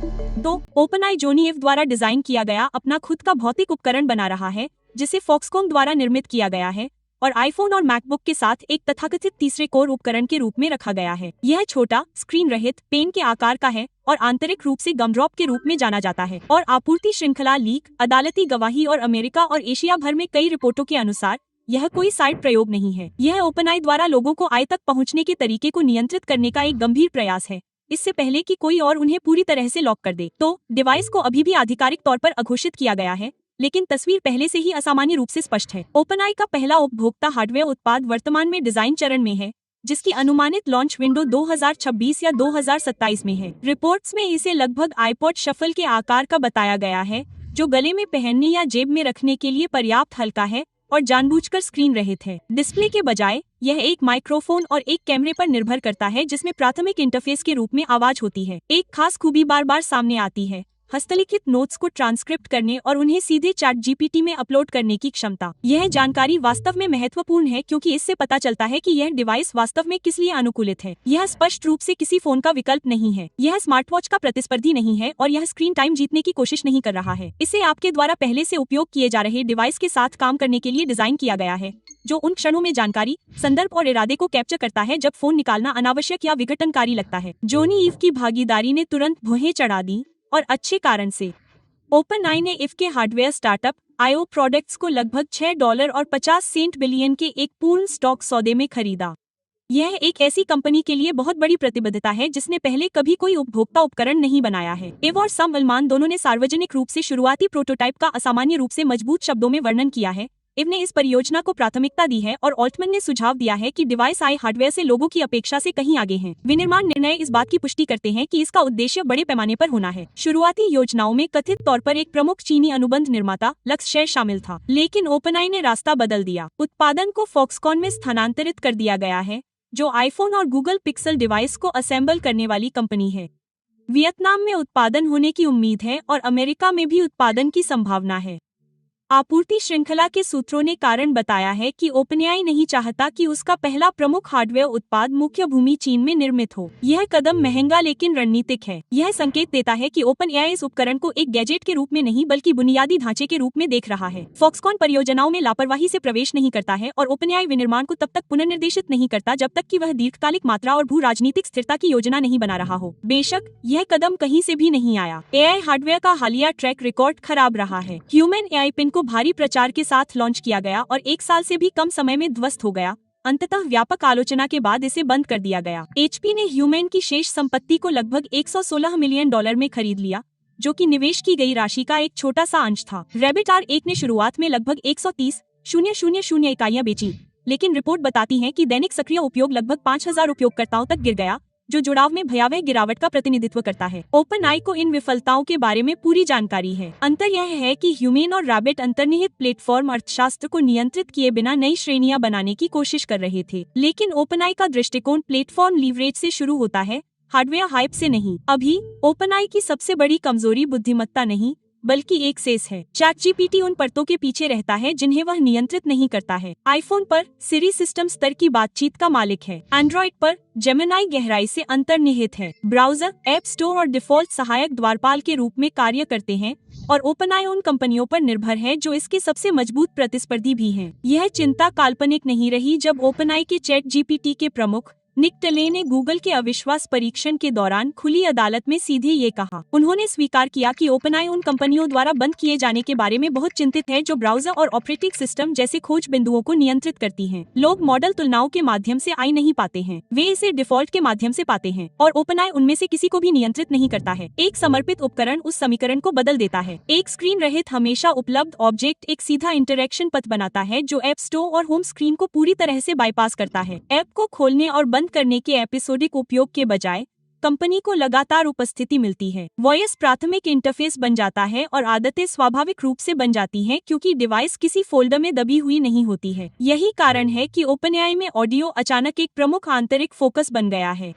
तो ओपनआई जोनी इव द्वारा डिजाइन किया गया अपना खुद का भौतिक उपकरण बना रहा है, जिसे फॉक्सकॉन द्वारा निर्मित किया गया है और आईफोन और मैकबुक के साथ एक तथाकथित तीसरे कोर उपकरण के रूप में रखा गया है। यह छोटा, स्क्रीन रहित, पेन के आकार का है और आंतरिक रूप से गमड्रॉप के रूप में जाना जाता है। और आपूर्ति श्रृंखला लीक, अदालती गवाही और अमेरिका और एशिया भर में कई रिपोर्टों के अनुसार यह कोई साइड प्रयोग नहीं है। यह ओपनआई द्वारा लोगों को आई तक पहुंचने के तरीके को नियंत्रित करने का एक गंभीर प्रयास है, इससे पहले कि कोई और उन्हें पूरी तरह से लॉक कर दे। तो डिवाइस को अभी भी आधिकारिक तौर पर अघोषित किया गया है, लेकिन तस्वीर पहले से ही असामान्य रूप से स्पष्ट है। ओपनआई का पहला उपभोक्ता हार्डवेयर उत्पाद वर्तमान में डिजाइन चरण में है, जिसकी अनुमानित लॉन्च विंडो 2026 या 2027 में है। रिपोर्ट्स में इसे लगभग आईपॉड शफल के आकार का बताया गया है, जो गले में पहनने या जेब में रखने के लिए पर्याप्त हल्का है और जानबूझकर स्क्रीन रहित है। डिस्प्ले के बजाय यह एक माइक्रोफोन और एक कैमरे पर निर्भर करता है, जिसमें प्राथमिक इंटरफेस के रूप में आवाज होती है। एक खास खूबी बार बार सामने आती है, हस्तलिखित नोट्स को ट्रांसक्रिप्ट करने और उन्हें सीधे चैट जीपीटी में अपलोड करने की क्षमता। यह जानकारी वास्तव में महत्वपूर्ण है, क्योंकि इससे पता चलता है कि यह डिवाइस वास्तव में किस लिए अनुकूलित है। यह स्पष्ट रूप से किसी फोन का विकल्प नहीं है, यह स्मार्टवॉच का प्रतिस्पर्धी नहीं है और यह स्क्रीन टाइम जीतने की कोशिश नहीं कर रहा है। इसे आपके द्वारा पहले से उपयोग किए जा रहे डिवाइस के साथ काम करने के लिए डिजाइन किया गया है, जो उन क्षणों में जानकारी, संदर्भ और इरादे को कैप्चर करता है जब फोन निकालना अनावश्यक या विघटनकारी लगता है। जोनी इव की भागीदारी ने तुरंत भुहें चढ़ा दी, और अच्छे कारण से। ओपनआई ने इव के हार्डवेयर स्टार्टअप आईओ प्रोडक्ट्स को लगभग $6.50 बिलियन के एक पूर्ण स्टॉक सौदे में खरीदा। यह एक ऐसी कंपनी के लिए बहुत बड़ी प्रतिबद्धता है जिसने पहले कभी कोई उपभोक्ता उपकरण नहीं बनाया है। इव और सम अल्मान दोनों ने सार्वजनिक रूप से शुरुआती प्रोटोटाइप का असामान्य रूप से मजबूत शब्दों में वर्णन किया है। इव ने इस परियोजना को प्राथमिकता दी है और ऑल्टमन ने सुझाव दिया है कि डिवाइस आई हार्डवेयर से लोगों की अपेक्षा से कहीं आगे हैं। विनिर्माण निर्णय इस बात की पुष्टि करते हैं कि इसका उद्देश्य बड़े पैमाने पर होना है। शुरुआती योजनाओं में कथित तौर पर एक प्रमुख चीनी अनुबंध निर्माता लक्सशेयर शामिल था, लेकिन ओपनआई ने रास्ता बदल दिया। उत्पादन को फॉक्सकॉन में स्थानांतरित कर दिया गया है, जो आईफोन और गूगल पिक्सल डिवाइस को असेंबल करने वाली कंपनी है। वियतनाम में उत्पादन होने की उम्मीद है और अमेरिका में भी उत्पादन की संभावना है। आपूर्ति श्रृंखला के सूत्रों ने कारण बताया है कि ओपनआई नहीं चाहता कि उसका पहला प्रमुख हार्डवेयर उत्पाद मुख्य भूमि चीन में निर्मित हो। यह कदम महंगा लेकिन रणनीतिक है। यह संकेत देता है कि ओपनआई इस उपकरण को एक गैजेट के रूप में नहीं बल्कि बुनियादी ढांचे के रूप में देख रहा है। फॉक्सकॉन परियोजनाओं में लापरवाही से प्रवेश नहीं करता है और ओपनआई विनिर्माण को तब तक पुनर्निर्देशित नहीं करता जब तक कि वह दीर्घकालिक मात्रा और भू राजनीतिक स्थिरता की योजना नहीं बना रहा हो। बेशक यह कदम कहीं से भी नहीं आया। एआई हार्डवेयर का हालिया ट्रैक रिकॉर्ड खराब रहा है। ह्यूमन एआई पिन को भारी प्रचार के साथ लॉन्च किया गया और 1 साल से भी कम समय में ध्वस्त हो गया। अंततः व्यापक आलोचना के बाद इसे बंद कर दिया गया। एचपी ने ह्यूमन की शेष संपत्ति को लगभग $116 मिलियन में खरीद लिया, जो कि निवेश की गई राशि का एक छोटा सा अंश था। रैबिट R1 ने शुरुआत में लगभग 130,000 इकाइयां बेची, लेकिन रिपोर्ट बताती है कि दैनिक सक्रिय उपयोग लगभग 5,000 उपयोगकर्ताओं तक गिर गया, जो जुड़ाव में भयावह गिरावट का प्रतिनिधित्व करता है। ओपनआई को इन विफलताओं के बारे में पूरी जानकारी है। अंतर यह है कि ह्यूमन और रैबिट अंतर्निहित प्लेटफॉर्म अर्थशास्त्र को नियंत्रित किए बिना नई श्रेणियां बनाने की कोशिश कर रहे थे, लेकिन ओपनआई का दृष्टिकोण प्लेटफॉर्म लीवरेज से शुरू होता है, हार्डवेयर हाइप से नहीं। अभी ओपनआई की सबसे बड़ी कमजोरी बुद्धिमत्ता नहीं बल्कि एक सेस है। चैट जीपीटी उन परतों के पीछे रहता है जिन्हें वह नियंत्रित नहीं करता है। आईफोन पर सिरी सिस्टम स्तर की बातचीत का मालिक है। एंड्रॉइड पर जेमिनाई गहराई से अंतर्निहित है। ब्राउजर, ऐप स्टोर और डिफॉल्ट सहायक द्वारपाल के रूप में कार्य करते हैं और ओपनआई उन कंपनियों पर निर्भर है जो इसके सबसे मजबूत प्रतिस्पर्धी भी हैं। यह चिंता काल्पनिक नहीं रही जब ओपनआई के चैट जीपीटी के प्रमुख निक टले ने गूगल के अविश्वास परीक्षण के दौरान खुली अदालत में सीधे ये कहा। उन्होंने स्वीकार किया कि ओपनआई उन कंपनियों द्वारा बंद किए जाने के बारे में बहुत चिंतित है जो ब्राउजर और ऑपरेटिंग सिस्टम जैसे खोज बिंदुओं को नियंत्रित करती हैं। लोग मॉडल तुलनाओं के माध्यम से आई नहीं पाते हैं, वे इसे डिफॉल्ट के माध्यम से पाते हैं और ओपनआई उनमें से किसी को भी नियंत्रित नहीं करता है। एक समर्पित उपकरण उस समीकरण को बदल देता है। एक स्क्रीन रहित हमेशा उपलब्ध ऑब्जेक्ट एक सीधा इंटरेक्शन पथ बनाता है जो ऐप स्टोर और होम स्क्रीन को पूरी तरह से बाईपास करता है। ऐप को खोलने और बंद करने के एपिसोडिक उपयोग के बजाय कंपनी को लगातार उपस्थिति मिलती है। वॉइस प्राथमिक इंटरफेस बन जाता है और आदतें स्वाभाविक रूप से बन जाती हैं क्योंकि डिवाइस किसी फोल्डर में दबी हुई नहीं होती है। यही कारण है कि ओपनआई में ऑडियो अचानक एक प्रमुख आंतरिक फोकस बन गया है।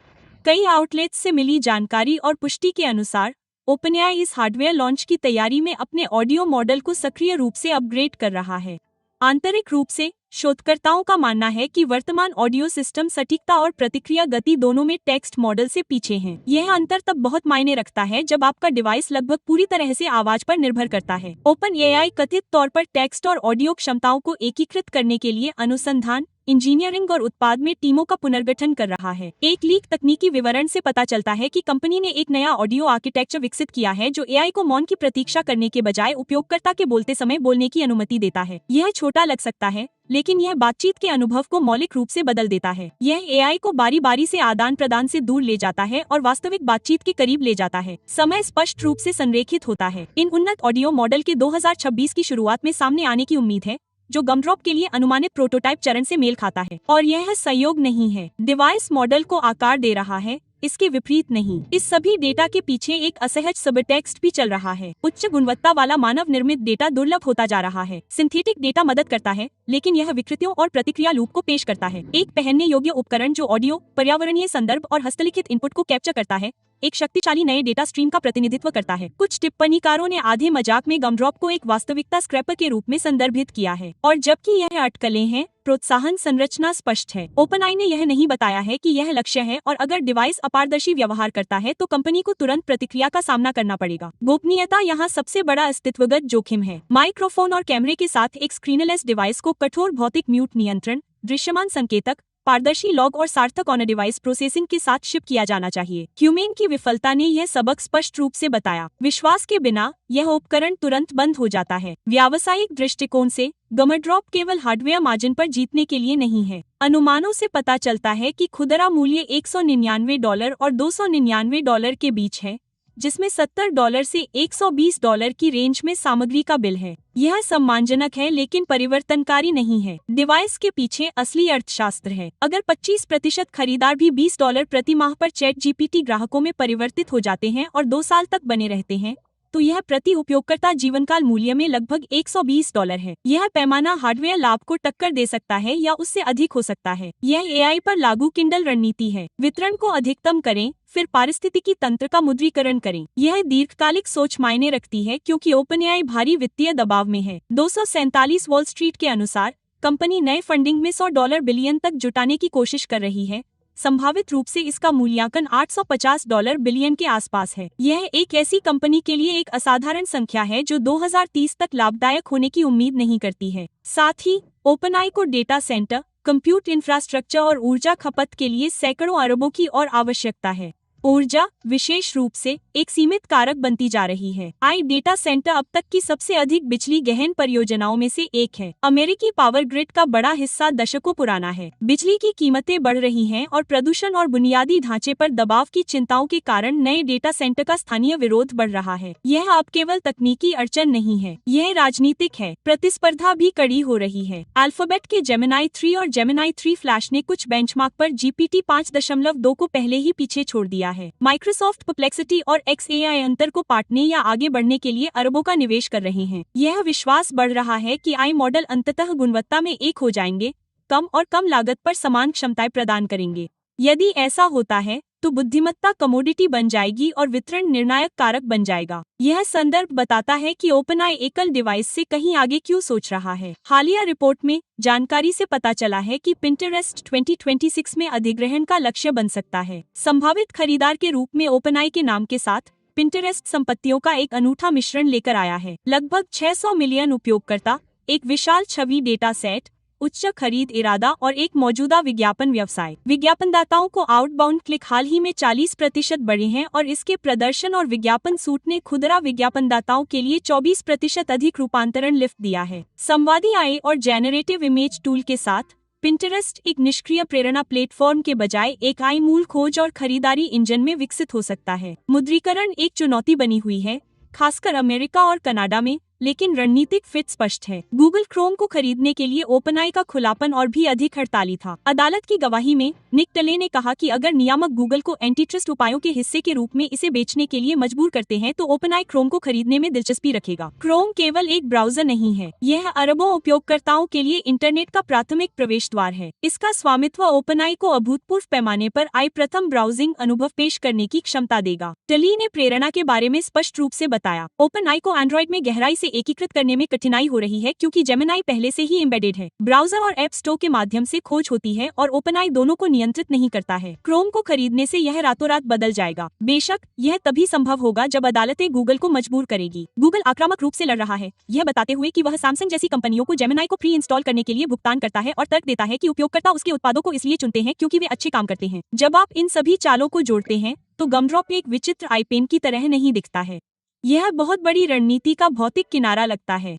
कई आउटलेट्स से मिली जानकारी और पुष्टि के अनुसार ओपनआई इस हार्डवेयर लॉन्च की तैयारी में अपने ऑडियो मॉडल को सक्रिय रूप से अपग्रेड कर रहा है। आंतरिक रूप से शोधकर्ताओं का मानना है कि वर्तमान ऑडियो सिस्टम सटीकता और प्रतिक्रिया गति दोनों में टेक्स्ट मॉडल से पीछे हैं। यह अंतर तब बहुत मायने रखता है जब आपका डिवाइस लगभग पूरी तरह से आवाज पर निर्भर करता है। OpenAI कथित तौर पर टेक्स्ट और ऑडियो क्षमताओं को एकीकृत करने के लिए अनुसंधान, इंजीनियरिंग और उत्पाद में टीमों का पुनर्गठन कर रहा है। एक लीक तकनीकी विवरण से पता चलता है कि कंपनी ने एक नया ऑडियो आर्किटेक्चर विकसित किया है जो एआई को मौन की प्रतीक्षा करने के बजाय उपयोगकर्ता के बोलते समय बोलने की अनुमति देता है। यह छोटा लग सकता है, लेकिन यह बातचीत के अनुभव को मौलिक रूप से बदल देता है। यह एआई को बारी बारी से आदान प्रदान से दूर ले जाता है और वास्तविक बातचीत के करीब ले जाता है। समय स्पष्ट रूप से संरेखित होता है। इन उन्नत ऑडियो मॉडल के 2026 की शुरुआत में सामने आने की उम्मीद है, जो गमड्रॉप के लिए अनुमानित प्रोटोटाइप चरण से मेल खाता है। और यह संयोग नहीं है, डिवाइस मॉडल को आकार दे रहा है, इसके विपरीत नहीं। इस सभी डेटा के पीछे एक असहज सबटेक्स्ट भी चल रहा है। उच्च गुणवत्ता वाला मानव निर्मित डेटा दुर्लभ होता जा रहा है। सिंथेटिक डेटा मदद करता है, लेकिन यह विकृतियों और प्रतिक्रिया लूप को पेश करता है। एक पहनने योग्य उपकरण जो ऑडियो, पर्यावरणीय संदर्भ और हस्तलिखित इनपुट को कैप्चर करता है, एक शक्तिशाली नए डेटा स्ट्रीम का प्रतिनिधित्व करता है। कुछ टिप्पणीकारों ने आधे मजाक में गमड्रॉप को एक वास्तविकता स्क्रैपर के रूप में संदर्भित किया है, और जबकि यह अटकलें हैं, प्रोत्साहन संरचना स्पष्ट है। ओपनआई ने यह नहीं बताया है कि यह लक्ष्य है, और अगर डिवाइस अपारदर्शी व्यवहार करता है तो कंपनी को तुरंत प्रतिक्रिया का सामना करना पड़ेगा। गोपनीयता यहाँ सबसे बड़ा अस्तित्वगत जोखिम है। माइक्रोफोन और कैमरे के साथ एक स्क्रीनलेस डिवाइस को कठोर भौतिक म्यूट नियंत्रण, दृश्यमान संकेतक, पारदर्शी लॉग और सार्थक ऑन डिवाइस प्रोसेसिंग के साथ शिप किया जाना चाहिए। ह्यूमेन की विफलता ने यह सबक स्पष्ट रूप से बताया। विश्वास के बिना यह उपकरण तुरंत बंद हो जाता है। व्यावसायिक दृष्टिकोण से गमड्रॉप केवल हार्डवेयर मार्जिन पर जीतने के लिए नहीं है। अनुमानों से पता चलता है कि खुदरा मूल्य $199 और $299 के बीच है, जिसमें $70 से $120 की रेंज में सामग्री का बिल है। यह सम्मानजनक है, लेकिन परिवर्तनकारी नहीं है। डिवाइस के पीछे असली अर्थशास्त्र है। अगर 25% खरीदार भी $20 प्रति माह पर चैट जीपीटी ग्राहकों में परिवर्तित हो जाते हैं और 2 साल तक बने रहते हैं, तो यह प्रति उपयोगकर्ता जीवनकाल मूल्य में लगभग $120 है। यह पैमाना हार्डवेयर लाभ को टक्कर दे सकता है या उससे अधिक हो सकता है। यह एआई पर लागू किंडल रणनीति है। वितरण को अधिकतम करें, फिर पारिस्थितिकी तंत्र का मुद्रीकरण करें। यह दीर्घकालिक सोच मायने रखती है, क्योंकि ओपनएआई भारी वित्तीय दबाव में है। 247 वॉल स्ट्रीट के अनुसार कंपनी नए फंडिंग में $100 बिलियन तक जुटाने की कोशिश कर रही है। संभावित रूप से इसका मूल्यांकन $850 बिलियन के आसपास है। यह एक ऐसी कंपनी के लिए एक असाधारण संख्या है जो 2030 तक लाभदायक होने की उम्मीद नहीं करती है। साथ ही ओपनआई को डेटा सेंटर, कंप्यूट इंफ्रास्ट्रक्चर और ऊर्जा खपत के लिए सैकड़ों अरबों की और आवश्यकता है। ऊर्जा विशेष रूप से एक सीमित कारक बनती जा रही है। आई डेटा सेंटर अब तक की सबसे अधिक बिजली गहन परियोजनाओं में से एक है। अमेरिकी पावर ग्रिड का बड़ा हिस्सा दशकों पुराना है। बिजली की कीमतें बढ़ रही हैं और प्रदूषण और बुनियादी ढांचे पर दबाव की चिंताओं के कारण नए डेटा सेंटर का स्थानीय विरोध बढ़ रहा है। यह अब केवल तकनीकी अड़चन नहीं है, यह राजनीतिक है। प्रतिस्पर्धा भी कड़ी हो रही है। अल्फाबेट के जेमिनी 3 और जेमिनी 3 फ्लैश ने कुछ बेंचमार्क पर GPT 5.2 को पहले ही पीछे छोड़ दिया है। माइक्रोसॉफ्ट परप्लेक्सिटी और XAI अंतर को पाटने या आगे बढ़ने के लिए अरबों का निवेश कर रहे हैं। यह विश्वास बढ़ रहा है कि आई मॉडल अंततः गुणवत्ता में एक हो जाएंगे, कम और कम लागत पर समान क्षमताएं प्रदान करेंगे। यदि ऐसा होता है तो बुद्धिमत्ता कमोडिटी बन जाएगी और वितरण निर्णायक कारक बन जाएगा। यह संदर्भ बताता है कि ओपनआई एकल डिवाइस से कहीं आगे क्यों सोच रहा है। हालिया रिपोर्ट में जानकारी से पता चला है कि पिंटरेस्ट 2026 में अधिग्रहण का लक्ष्य बन सकता है। संभावित खरीदार के रूप में ओपनआई के नाम के साथ पिंटरेस्ट संपत्तियों का एक अनूठा मिश्रण लेकर आया है। लगभग 600 मिलियन उपयोगकर्ता, एक विशाल छवि डेटा सेट, उच्च खरीद इरादा और एक मौजूदा विज्ञापन व्यवसाय। विज्ञापनदाताओं को आउटबाउंड क्लिक हाल ही में 40% बढ़े हैं और इसके प्रदर्शन और विज्ञापन सूट ने खुदरा विज्ञापनदाताओं के लिए 24% अधिक रूपांतरण लिफ्ट दिया है। संवादी AI और जेनरेटिव इमेज टूल के साथ पिंटरेस्ट एक निष्क्रिय प्रेरणा प्लेटफॉर्म के बजाय एक AI मूल खोज और खरीदारी इंजन में विकसित हो सकता है। मुद्रीकरण एक चुनौती बनी हुई है, खासकर अमेरिका और कनाडा में, लेकिन रणनीतिक फिट स्पष्ट है। गूगल क्रोम को खरीदने के लिए ओपनआई का खुलापन और भी अधिक हड़ताली था। अदालत की गवाही में निक टले ने कहा कि अगर नियामक गूगल को एंटीट्रस्ट उपायों के हिस्से के रूप में इसे बेचने के लिए मजबूर करते हैं तो ओपनआई क्रोम को खरीदने में दिलचस्पी रखेगा। क्रोम केवल एक ब्राउजर नहीं है, यह अरबों उपयोगकर्ताओं के लिए इंटरनेट का प्राथमिक प्रवेश द्वार है। इसका स्वामित्व ओपनआई को अभूतपूर्व पैमाने पर आई प्रथम ब्राउजिंग अनुभव पेश करने की क्षमता देगा। टली ने प्रेरणा के बारे में स्पष्ट रूप से बताया। ओपनआई को एंड्रॉइड में गहराई से से एकीकृत करने में कठिनाई हो रही है क्योंकि जेमिनी पहले से ही एम्बेडेड है। ब्राउजर और ऐप स्टोर के माध्यम से खोज होती है और ओपनआई दोनों को नियंत्रित नहीं करता है। क्रोम को खरीदने से यह रातों रात बदल जाएगा। बेशक यह तभी संभव होगा जब अदालतें गूगल को मजबूर करेगी। गूगल आक्रामक रूप से लड़ रहा है, यह बताते हुए कि वह सैमसंग जैसी कंपनियों को जेमिनी को प्री इंस्टॉल करने के लिए भुगतान करता है और तर्क देता है कि उपयोगकर्ता उसके उत्पादों को इसलिए चुनते हैं क्योंकि वे अच्छे काम करते हैं। जब आप इन सभी चालों को जोड़ते हैं तो गमड्रॉप एक विचित्र आई पेन की तरह नहीं दिखता है। यह बहुत बड़ी रणनीति का भौतिक किनारा लगता है।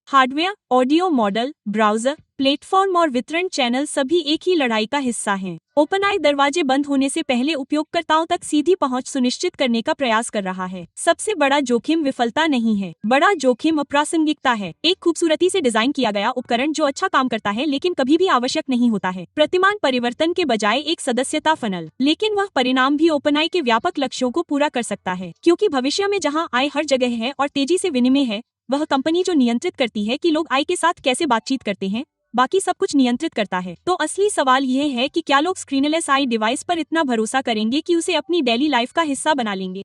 Hardware, audio model, browser, platform और वितरण चैनल सभी एक ही लड़ाई का हिस्सा हैं। ओपनआई दरवाजे बंद होने से पहले उपयोगकर्ताओं तक सीधी पहुंच सुनिश्चित करने का प्रयास कर रहा है। सबसे बड़ा जोखिम विफलता नहीं है, बड़ा जोखिम अप्रासंगिकता है। एक खूबसूरती से डिजाइन किया गया उपकरण जो अच्छा काम करता है लेकिन कभी भी आवश्यक नहीं होता है। प्रतिमान परिवर्तन के बजाय एक सदस्यता फनल, लेकिन वह परिणाम भी ओपनआई के व्यापक लक्ष्यों को पूरा कर सकता है, क्योंकि भविष्य में जहाँ आई हर जगह है और तेजी से विनिमय है, वह कंपनी जो नियंत्रित करती है कि लोग आई के साथ कैसे बातचीत करते हैं, बाकी सब कुछ नियंत्रित करता है। तो असली सवाल यह है कि क्या लोग स्क्रीनलेस आई डिवाइस पर इतना भरोसा करेंगे कि उसे अपनी डेली लाइफ का हिस्सा बना लेंगे।